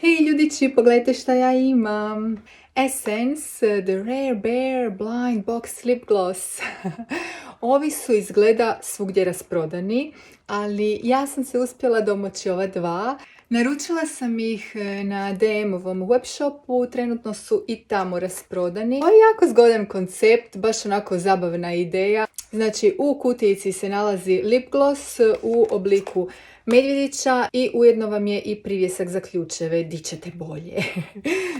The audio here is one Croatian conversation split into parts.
Hej ljudići, pogledajte šta ja imam. Essence The Rare Bear Blind Box Lip Gloss. Ovi su izgleda svugdje rasprodani, ali ja sam se uspjela domoći ova dva. Naručila sam ih na DM-ovom webshopu, trenutno su i tamo rasprodani. Ovo je jako zgodan koncept, baš onako zabavna ideja. Znači u kutijici se nalazi lip gloss u obliku medvjedića i ujedno vam je i privjesak za ključeve, di ćete bolje.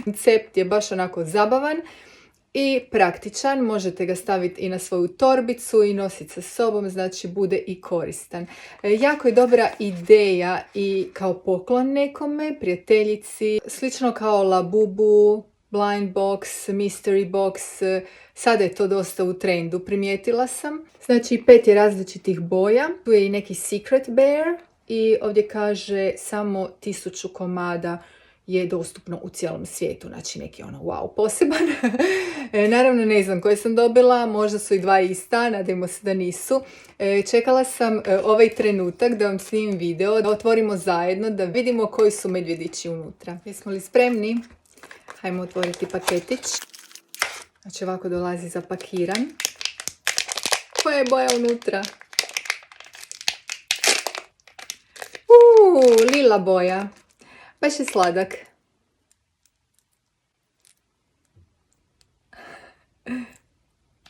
Koncept je baš onako zabavan i praktičan, možete ga staviti i na svoju torbicu i nositi sa sobom, znači bude i koristan. Jako je dobra ideja i kao poklon nekome, prijateljici, slično kao Labubu, Blind Box, Mystery Box, sada je to dosta u trendu, primijetila sam. Znači 5 je različitih boja, tu je i neki Secret Bear i ovdje kaže samo 1000 komada je dostupno u cijelom svijetu, znači neki ono wow poseban. Naravno ne znam koje sam dobila, možda su i dva ista, nadajmo se da nisu. Čekala sam ovaj trenutak da vam snimim video, da otvorimo zajedno, da vidimo koji su medvjedići unutra. Jesmo li spremni? Hajmo otvoriti paketić. Znači ovako dolazi zapakiran. Koja je boja unutra? Lila boja. Baš je sladak.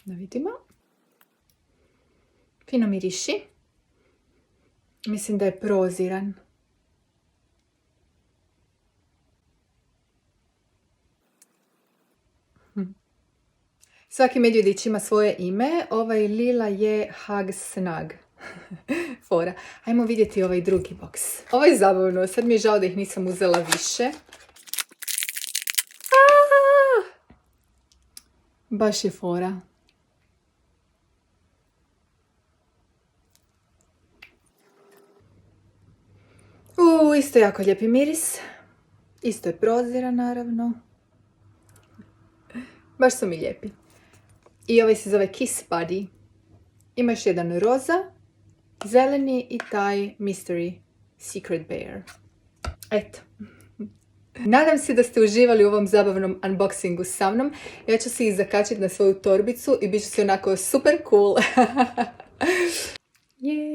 Da vidimo. Fino miriši. Mislim da je proziran. Svaki medvjedić ima svoje ime. Ovaj lila je Hug Snug. Fora. Ajmo vidjeti ovaj drugi boks. Ovo je zabavno. Sad mi je žao da ih nisam uzela više. Baš je fora. Isto jako lijepi miris. Isto je proziran naravno. Baš su mi lijepi. I ovaj se zove Kiss Buddy. Ima još jedan roza, zeleni i taj Mystery Secret Bear. Eto. Nadam se da ste uživali u ovom zabavnom unboxingu sa mnom. Ja ću se ih zakačiti na svoju torbicu i bit ću se onako super cool. Yeah.